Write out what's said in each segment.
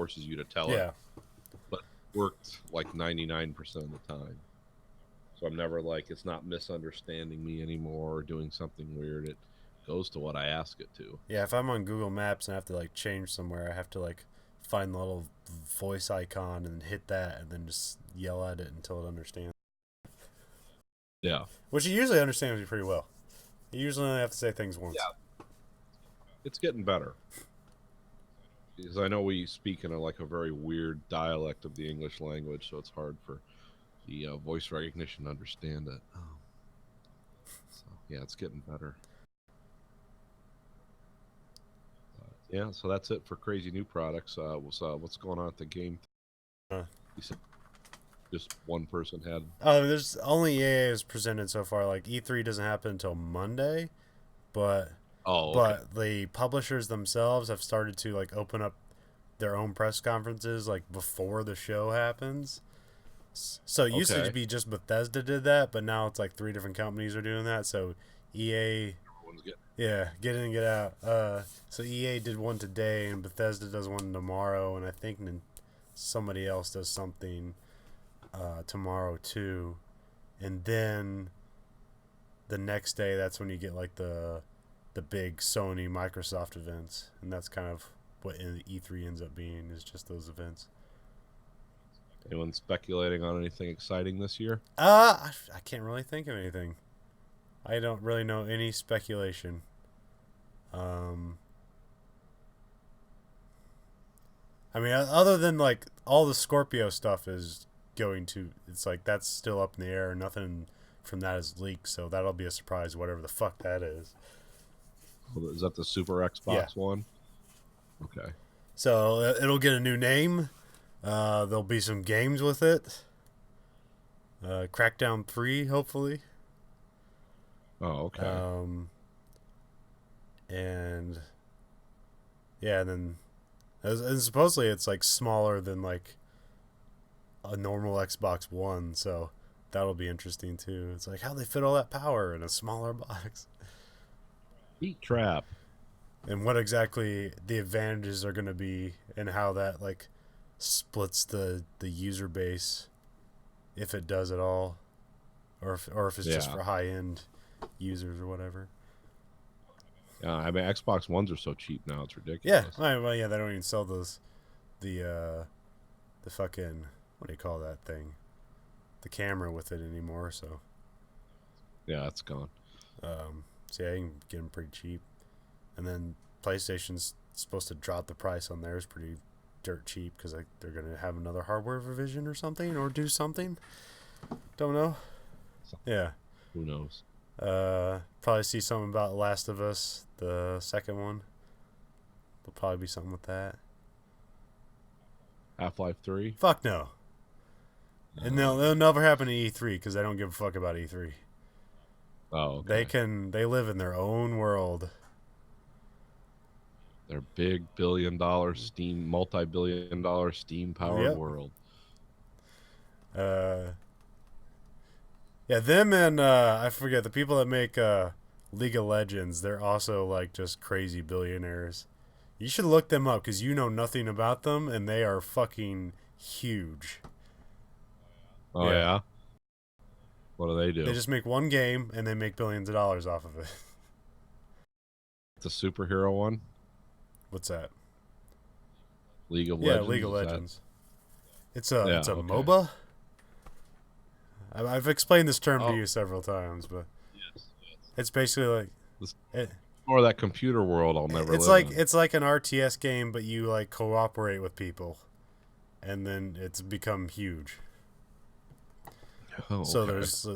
forces you to tell it. Yeah. But it worked like 99% of the time. So I'm never like, it's not misunderstanding me anymore or doing something weird. It goes to what I ask it to. Yeah, if I'm on Google Maps and I have to like change somewhere, I have to like find the little voice icon and hit that and then just yell at it until it understands. Yeah. Which it usually understands me pretty well. You usually only have to say things once. Yeah. It's getting better. Because I know we speak in a very weird dialect of the English language, so it's hard for the voice recognition to understand it. Oh. So, yeah, it's getting better. Yeah, so that's it for crazy new products. What's going on at the game? You said just one person had. Oh, there's only EA is presented so far. Like E3 doesn't happen until Monday, but Okay. the publishers themselves have started to like open up their own press conferences like before the show happens. So it used to be just Bethesda did that, but now it's like 3 different companies are doing that. So EA, yeah, get in and get out. So EA did one today, and Bethesda does one tomorrow, and I think somebody else does something tomorrow too, and then the next day that's when you get like the big Sony Microsoft events, and that's kind of what E3 ends up being, is just those events. Anyone speculating on anything exciting this year? I can't really think of anything. I don't really know any speculation. I mean, other than like all the Scorpio stuff is going to, it's like that's still up in the air. Nothing from that is leaked, so that'll be a surprise, whatever the fuck that is. Is that the Super Xbox One? Okay. So it'll get a new name. There'll be some games with it. Crackdown 3, hopefully. Oh, okay. And yeah, and then and supposedly it's like smaller than like a normal Xbox One, so that'll be interesting too. It's like how they fit all that power in a smaller box. Heat trap. And what exactly the advantages are going to be, and how that like splits the user base, if it does at all, or if it's just for high end users or whatever. Yeah, I mean Xbox Ones are so cheap now, it's ridiculous. Yeah, well, yeah, they don't even sell those, the fucking, what do you call that thing, the camera with it anymore. So yeah, it's gone. So yeah, you can get them pretty cheap, and then PlayStation's supposed to drop the price on theirs pretty dirt cheap because like they're gonna have another hardware revision or something, or do something. Don't know. Yeah. Who knows? Probably see something about Last of Us, the second one. There'll probably be something with that. Half-Life 3? Fuck no. And they'll never happen to E3 because they don't give a fuck about E3. Oh, okay. They live in their own world. Their big billion-dollar Steam, multi-billion-dollar Steam-powered world. Yeah, them and I forget the people that make League of Legends. They're also like just crazy billionaires. You should look them up because you know nothing about them, and they are fucking huge. Oh yeah. What do they do? They just make one game and they make billions of dollars off of it. The superhero one? What's that? League of Legends. Yeah, League of Legends. It's a MOBA. I've explained this term to you several times, but it's basically like or that computer world I'll never. It's like an RTS game, but you like cooperate with people, and then it's become huge. Oh, so there's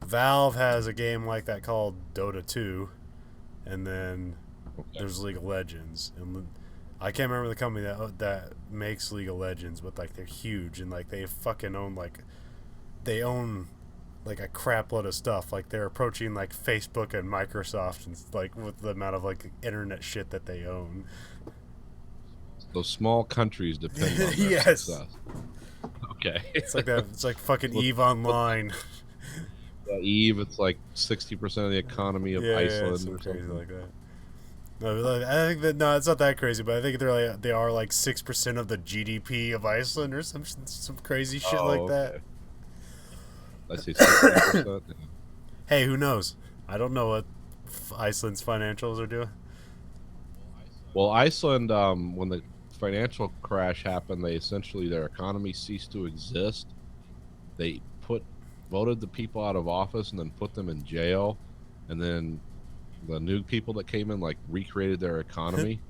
Valve has a game like that called Dota 2, and then there's League of Legends, and I can't remember the company that makes League of Legends, but like they're huge, and like they fucking own like a crap load of stuff. Like they're approaching like Facebook and Microsoft, and like with the amount of like internet shit that they own. Those small countries depend on their success. Okay. It's like that. It's like fucking EVE Online. EVE, it's like 60% of the economy of Iceland or something like that. I think that no, it's not that crazy, but I think they are like 6% of the GDP of Iceland or some crazy shit like Oh, that. okay. I say 60%. Hey, who knows? I don't know what Iceland's financials are doing. Well, Iceland, when the financial crash happened, they essentially their economy ceased to exist. They voted the people out of office and then put them in jail, and then the new people that came in like recreated their economy.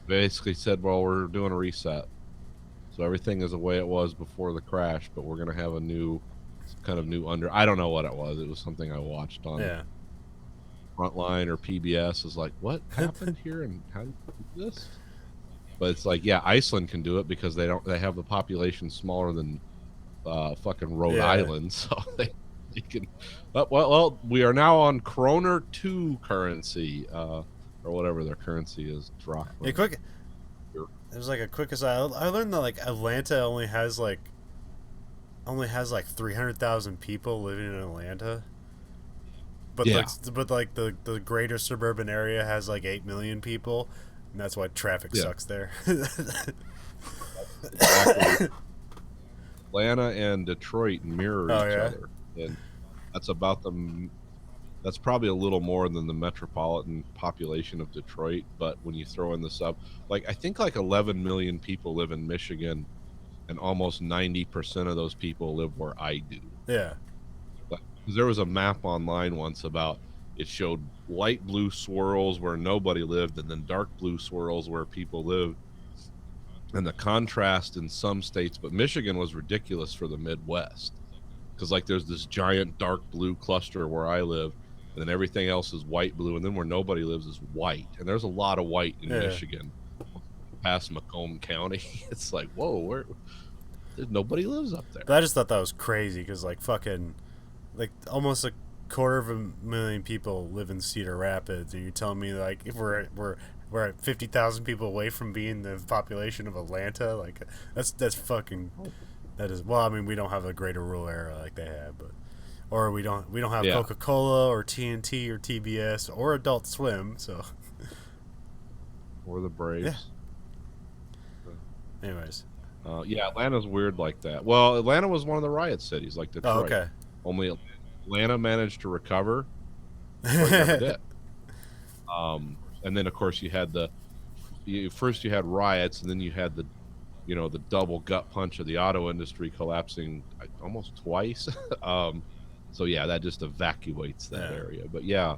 Basically said, "Well, we're doing a reset, so everything is the way it was before the crash, but we're going to have a new kind of new under." I don't know what it was. It was something I watched on Yeah. Frontline or PBS. Is like, what happened here and how do you do this? But it's like, yeah, Iceland can do it because they have the population smaller than fucking Rhode Yeah. Island, so they can. Well, we are now on Kroner 2 currency, or whatever their currency is. Drachma. Yeah, quick. There's like a quick aside. I learned that like Atlanta only has like 300,000 people living in Atlanta. But Yeah. like the greater suburban area has like 8 million people, and that's why traffic sucks there. Exactly. Atlanta and Detroit mirror each other, and that's about the. That's probably a little more than the metropolitan population of Detroit, but when you throw in the like I think like 11 million people live in Michigan, and almost 90% of those people live where I do. Yeah. But there was a map online once about it showed light blue swirls where nobody lived, and then dark blue swirls where people lived. And the contrast in some states, but Michigan was ridiculous for the Midwest because like there's this giant dark blue cluster where I live, and then everything else is white blue, and then where nobody lives is white, and there's a lot of white in Michigan past Macomb County. It's like, whoa, nobody lives up there. But I just thought that was crazy because like fucking like almost a 250,000 people live in Cedar Rapids, and you're telling me like if we're at 50,000 people away from being the population of Atlanta. Like that's fucking. That is, well, I mean, we don't have a greater rural area like they have, but or we don't have Coca-Cola or TNT or TBS or Adult Swim, so or the Braves. Yeah. Anyways, yeah, Atlanta's weird like that. Well, Atlanta was one of the riot cities, like Detroit. Oh, okay. Only Atlanta managed to recover. Detroit never did. And then of course you had first you had riots, and then you had the double gut punch of the auto industry collapsing almost twice. So yeah, that just evacuates that area. But yeah,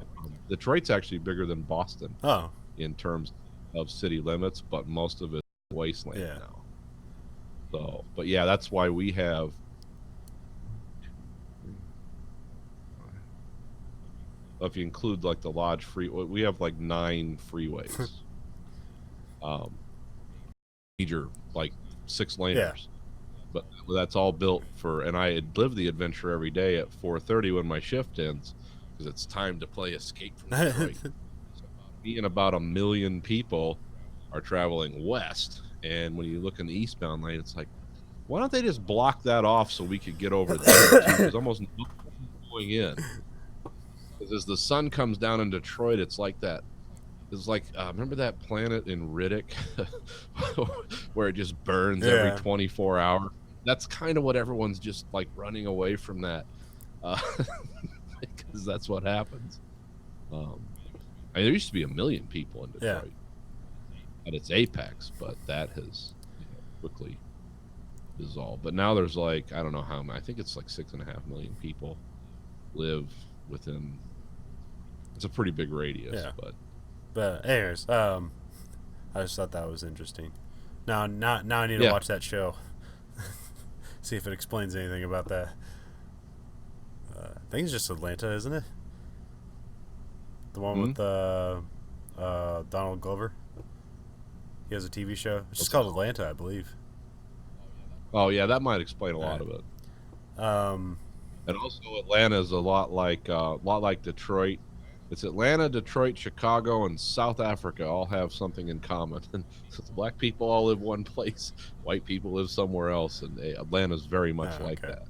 Detroit's actually bigger than Boston. Oh. In terms of city limits, but most of it's wasteland now. So, but yeah, that's why we have. If you include like the Lodge freeway, we have like 9 freeways. Major like 6-laners. Yeah. But that's all built for, and I live the adventure every day at 4:30 when my shift ends, because it's time to play Escape from Detroit. So me and about 1 million people are traveling west, and when you look in the eastbound lane, it's like, why don't they just block that off so we could get over there? There's almost no going in. Because as the sun comes down in Detroit, it's like that. It's like, remember that planet in Riddick where it just burns every 24 hours? That's kind of what everyone's just like running away from that, because that's what happens. I mean, there used to be 1 million people in Detroit at its apex, but that has quickly dissolved. But now there's like, I don't know how many, I think it's like 6.5 million people live within. It's a pretty big radius, But anyways, I just thought that was interesting. Now I need to watch that show. See if it explains anything about that. I think it's just Atlanta, isn't it? The one with Donald Glover. He has a TV show. It's just called Atlanta, I believe. Oh yeah, that might explain a lot of it. And also Atlanta is a lot like Detroit. It's Atlanta, Detroit, Chicago, and South Africa all have something in common. And black people all live one place, white people live somewhere else, and Atlanta's very much like that.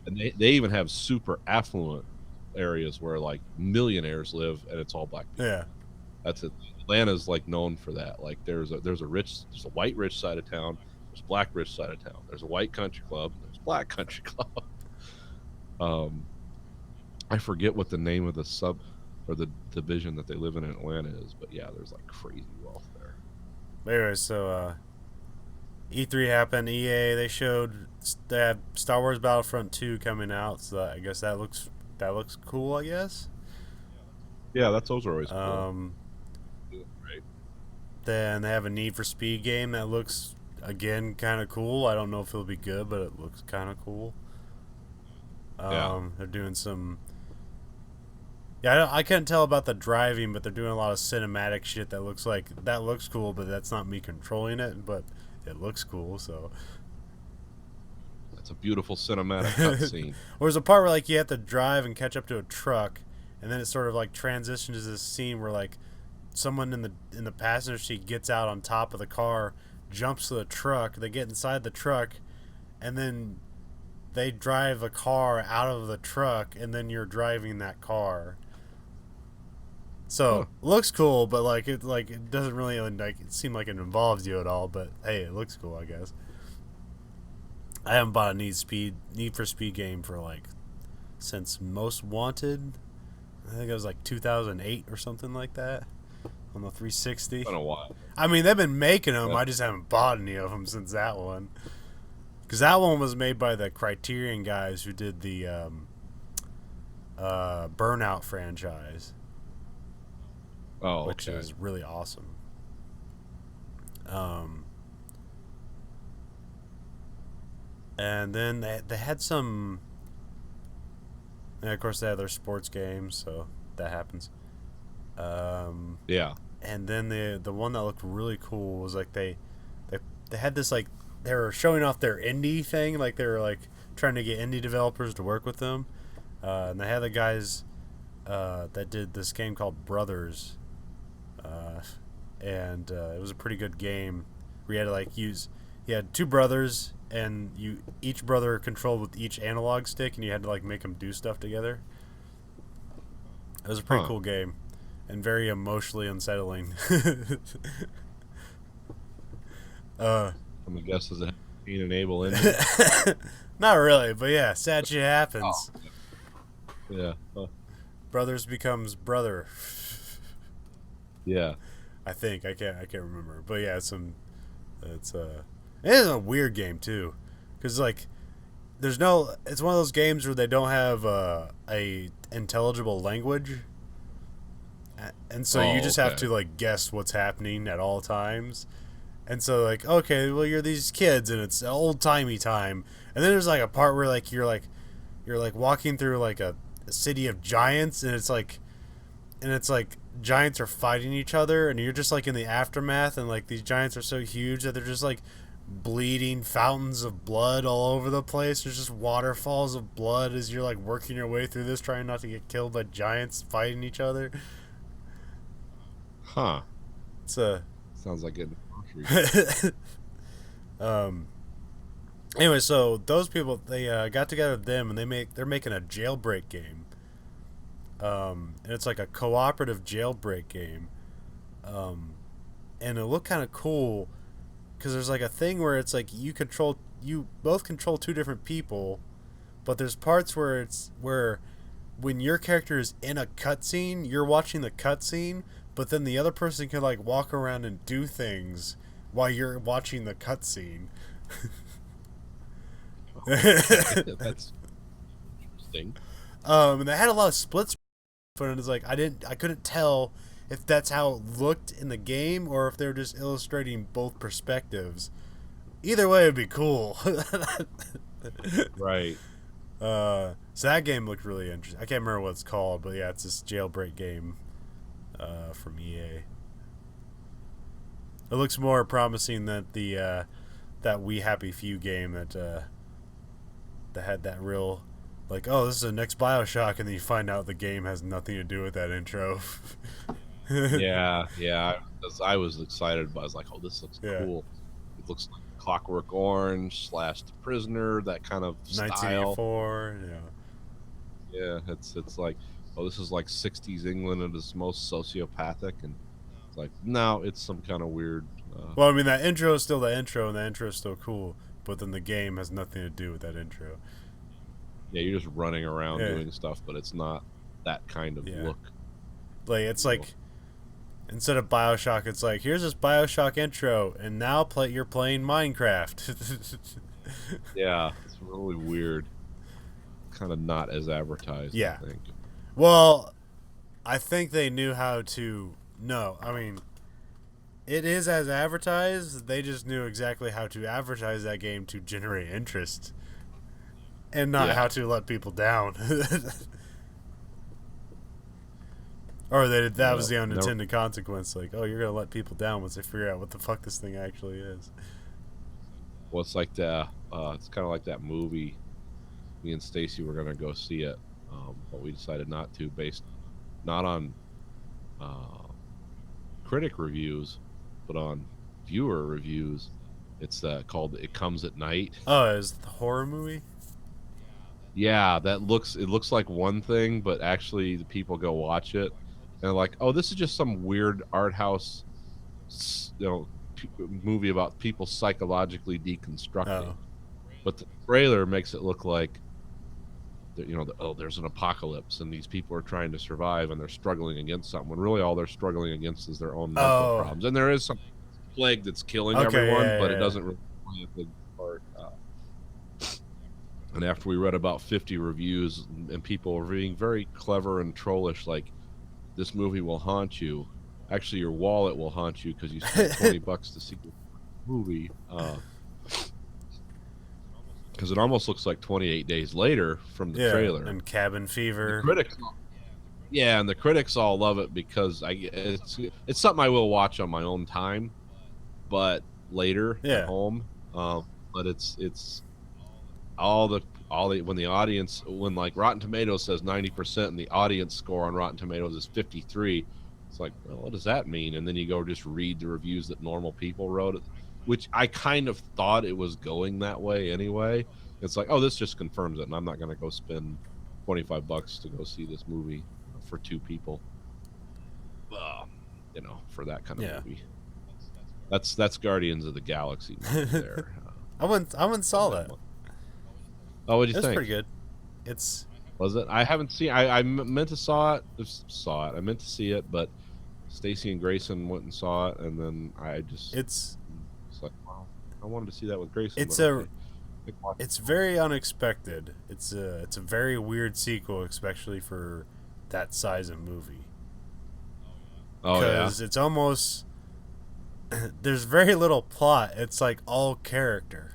And they even have super affluent areas where like millionaires live, and it's all black people. Yeah. That's it. Atlanta's like known for that. Like there's a white rich side of town, there's a black rich side of town. There's a white country club, there's a black country club. um, I forget what the name of the sub or the division that they live in Atlanta is, but yeah, there's like crazy wealth there. Anyway, so E3 happened. EA they had Star Wars Battlefront 2 coming out, so I guess that looks cool. I guess. Yeah, those are always cool. Right. Then they have a Need for Speed game that looks again kind of cool. I don't know if it'll be good, but it looks kind of cool. They're doing some. Yeah, I couldn't tell about the driving, but they're doing a lot of cinematic shit that looks cool, but that's not me controlling it, but it looks cool, so. It's a beautiful cinematic cutscene. There's a part where like you have to drive and catch up to a truck, and then it sort of like transitions to this scene where like someone in the passenger seat gets out on top of the car, jumps to the truck, they get inside the truck, and then they drive a car out of the truck, and then you're driving that car. So looks cool, but it doesn't really seem like it involves you at all. But hey, it looks cool, I guess. I haven't bought a Need for Speed game for since Most Wanted. I think it was 2008 or something like that on the 360. It's been a while. I mean, they've been making them. Yeah. I just haven't bought any of them since that one. Because that one was made by the Criterion guys who did the Burnout franchise. Oh, okay. Which is really awesome. And then they had some. And of course, they had their sports games, so that happens. Yeah. And then the one that looked really cool was they had this they were showing off their indie thing, they were trying to get indie developers to work with them, and they had the guys that did this game called Brothers, and it was a pretty good game. We had to you had two brothers, and each brother controlled with each analog stick, and you had to make them do stuff together. It was a pretty cool game, and very emotionally unsettling. I'm gonna guess does it have Cain and Abel in it? Not really, but yeah, sad shit happens. Oh. Yeah. Brothers becomes brother. Yeah. I think I can't remember, but yeah, it is a weird game too, because it's one of those games where they don't have a intelligible language, and so you just have to guess what's happening at all times. And so okay, well, you're these kids and it's old timey time, and then there's a part where you're walking through a city of giants, and it's giants are fighting each other, and you're just in the aftermath, and these giants are so huge that they're just bleeding fountains of blood all over the place. There's just waterfalls of blood as you're working your way through this, trying not to get killed by giants fighting each other. Huh. It's sounds like it. Anyway, so those people, they got together with them, and they're making a jailbreak game. And it's a cooperative jailbreak game. And it looked kind of cool because there's a thing where it's you both control two different people, but there's parts where when your character is in a cutscene, you're watching the cutscene, but then the other person can walk around and do things while you're watching the cutscene. That's interesting. And they had a lot of splits, and it's I couldn't tell if that's how it looked in the game or if they were just illustrating both perspectives. Either way, it'd be cool. Right. So that game looked really interesting. I can't remember what it's called, but yeah, it's this jailbreak game from EA. It looks more promising than that We Happy Few game that had that real oh, this is the next BioShock, and then you find out the game has nothing to do with that intro. yeah. I was excited, but I was oh, this looks cool. It looks like Clockwork Orange / The Prisoner, that kind of style. 1984. Yeah, it's oh, this is 60s England at its most sociopathic, and It's like, no, it's some kind of weird. Well, I mean, that intro is still the intro, and the intro is still cool, but then the game has nothing to do with that intro. Yeah, you're just running around doing stuff, but it's not that kind of look. Like, it's like, instead of Bioshock, it's like, here's this Bioshock intro, and now you're playing Minecraft. Yeah, it's really weird. Kind of not as advertised, yeah. I think. Well, I think they knew how to. No, I mean, it is as advertised. They just knew exactly how to advertise that game to generate interest, and not how to let people down. Or that was the unintended consequence. Like, oh, you're gonna let people down once they figure out what the fuck this thing actually is. Well, it's like it's kind of like that movie. Me and Stacy were gonna go see it, but we decided not to, based not on critic reviews, but on viewer reviews. It's called "It Comes at Night." Oh, is it the horror movie? Yeah, it looks like one thing, but actually the people go watch it and they're like, oh, this is just some weird art house, movie about people psychologically deconstructing. Oh. But the trailer makes it look like, there's an apocalypse and these people are trying to survive and they're struggling against something. When really all they're struggling against is their own mental problems. And there is some plague that's killing everyone, but it doesn't really play a big part. And after we read about 50 reviews and people were being very clever and trollish, like, this movie will haunt you. Actually, your wallet will haunt you because you spent $20 to see the movie. Because it almost looks like 28 Days Later from the trailer. And Cabin Fever. And the critics all love it because it's something I will watch on my own time, but later at home. But it's when the audience, when like Rotten Tomatoes says 90% and the audience score on Rotten Tomatoes is 53, it's like, well, what does that mean? And then you go just read the reviews that normal people wrote, which I kind of thought it was going that way anyway. It's like, oh, this just confirms it, and I'm not going to go spend $25 to go see this movie for two people. For that kind of movie. That's Guardians of the Galaxy movie there. I went and saw that. Oh, what'd you think? It's pretty good. Was it? I haven't seen. I meant to saw it. I meant to see it, but Stacy and Grayson went and saw it, and then I just. It's like, wow, I wanted to see that with Grayson. It's very unexpected. It's a very weird sequel, especially for that size of movie. Oh yeah. Because it's almost there's very little plot. It's like all character.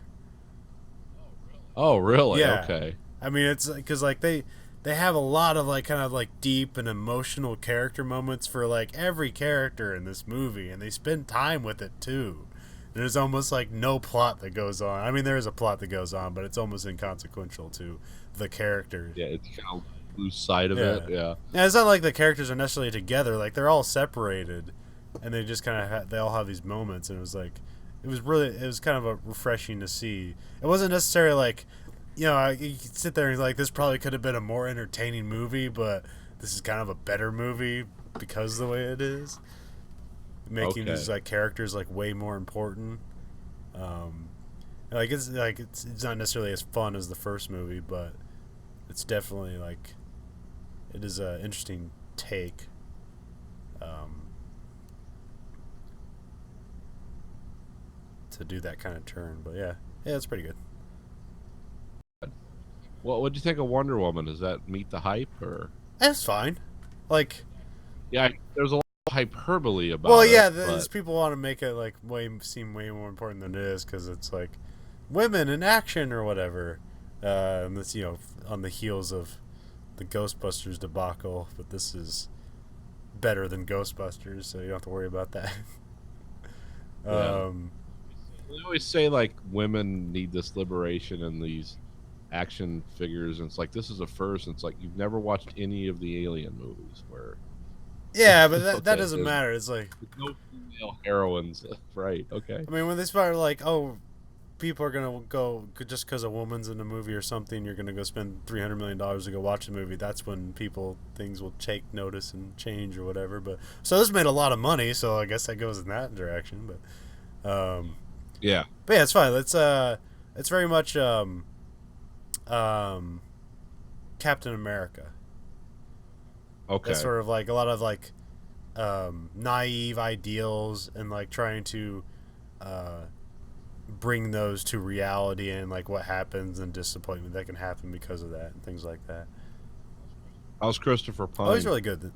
Oh really? Yeah. Okay. I mean, it's because like they have a lot of like kind of like deep and emotional character moments for like every character in this movie, and they spend time with it too. There's almost like no plot that goes on. I mean, there is a plot that goes on, but it's almost inconsequential to the characters. Yeah, it's kind of lose sight of it. Yeah. And it's not like the characters are necessarily together. Like they're all separated, and they just kind of they all have these moments, and it was kind of refreshing to see. It wasn't necessarily like, you could sit there and like, this probably could have been a more entertaining movie, but this is kind of a better movie because of the way it is. Making these like characters like way more important. It's not necessarily as fun as the first movie, but it's definitely like it is an interesting take. To do that kind of turn, but yeah, it's pretty good. Well, what'd you think of Wonder Woman? Does that meet the hype, or? It's fine. Like, yeah, there's a lot of hyperbole about. Well, yeah, people want to make it like seem way more important than it is because it's like women in action or whatever. And this, on the heels of the Ghostbusters debacle, but this is better than Ghostbusters, so you don't have to worry about that. They always say like women need this liberation and these action figures, and it's like, this is a first, and it's like, you've never watched any of the Alien movies where but that doesn't matter. It's like no female heroines. Right. Okay. I mean, when they start like, oh, people are gonna go just because a woman's in a movie or something. You're gonna go spend $300 million to go watch a movie. That's when things will take notice and change or whatever. But so this made a lot of money, so I guess that goes in that direction. Yeah. But yeah, it's fine. It's very much Captain America. Okay. It's sort of like a lot of like naive ideals and like trying to bring those to reality and like what happens and disappointment that can happen because of that and things like that. How's Christopher Pine? Oh, he's really good.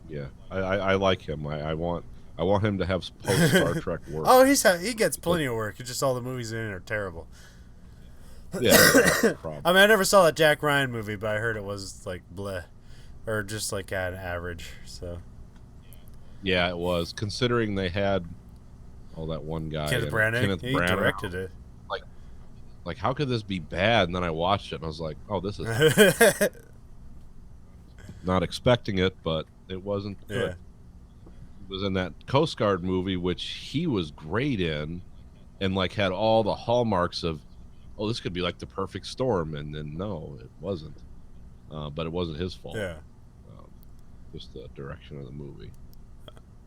Yeah, I like him. I want him to have post Star Trek work. Oh, he gets plenty of work. It's just all the movies in it are terrible. Yeah, I mean, I never saw that Jack Ryan movie, but I heard it was like bleh, or just like an average. So. Yeah, it was. Considering they had that one guy, Kenneth Branagh, he directed it. Like, how could this be bad? And then I watched it, and I was like, oh, this is not expecting it, but it wasn't good. Yeah. He was in that Coast Guard movie, which he was great in, and like had all the hallmarks of, oh, this could be like the perfect storm, and then no, it wasn't. But it wasn't his fault. Yeah. Just the direction of the movie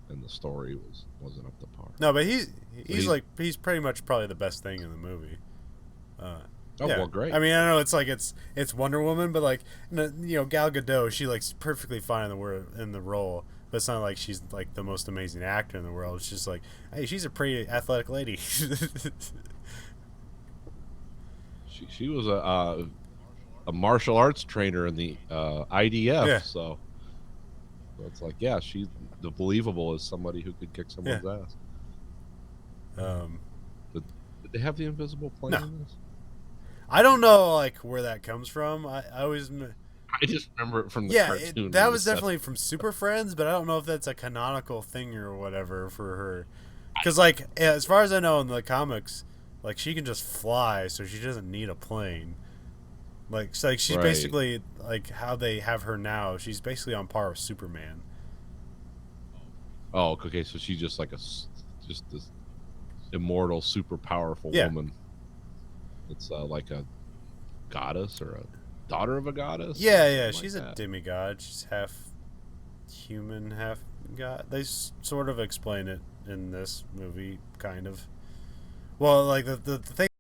and the story wasn't up to par. No, but he's pretty much probably the best thing in the movie. Yeah. Well, great. I mean, I know it's like it's Wonder Woman, but like Gal Gadot, she like perfectly fine in the role, but it's not like she's like the most amazing actor in the world. It's just like, hey, she's a pretty athletic lady. She was a martial arts trainer in the IDF, yeah. So it's like, yeah, she's the believable as somebody who could kick someone's ass. Did they have the invisible plane in this? I don't know like where that comes from. I just remember it from the cartoon. That was definitely from Super Friends, but I don't know if that's a canonical thing or whatever for her. Because like as far as I know in the comics, like she can just fly, so she doesn't need a plane. Like she's basically like how they have her now. She's basically on par with Superman. Oh, okay. So she's just like just this immortal, super powerful woman. It's like a goddess or a daughter of a goddess. Yeah. She's a demigod. She's half human, half god. They sort of explain it in this movie, kind of. Well, like the thing.